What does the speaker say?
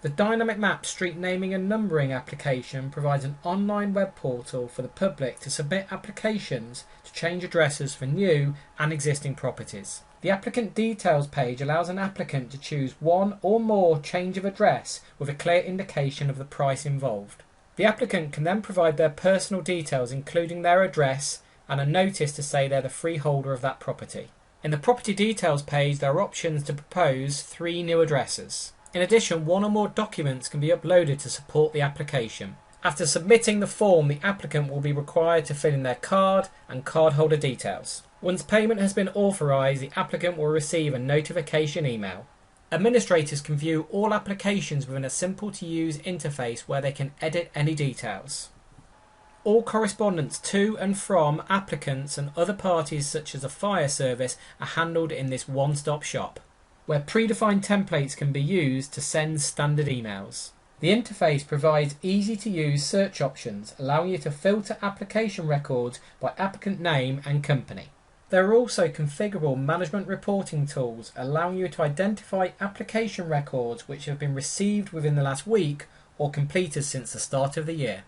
The DynamicMaps street naming and numbering application provides an online web portal for the public to submit applications to change addresses for new and existing properties. The applicant details page allows an applicant to choose one or more change of address with a clear indication of the price involved. The applicant can then provide their personal details, including their address and a notice to say they're the freeholder of that property. In the property details page, there are options to propose 3 new addresses. In addition, 1 or more documents can be uploaded to support the application. After submitting the form, the applicant will be required to fill in their card and cardholder details. Once payment has been authorised, the applicant will receive a notification email. Administrators can view all applications within a simple-to-use interface where they can edit any details. All correspondence to and from applicants and other parties such as a fire service are handled in this one-stop shop, where predefined templates can be used to send standard emails. The interface provides easy-to-use search options, allowing you to filter application records by applicant name and company. There are also configurable management reporting tools, allowing you to identify application records which have been received within the last week or completed since the start of the year.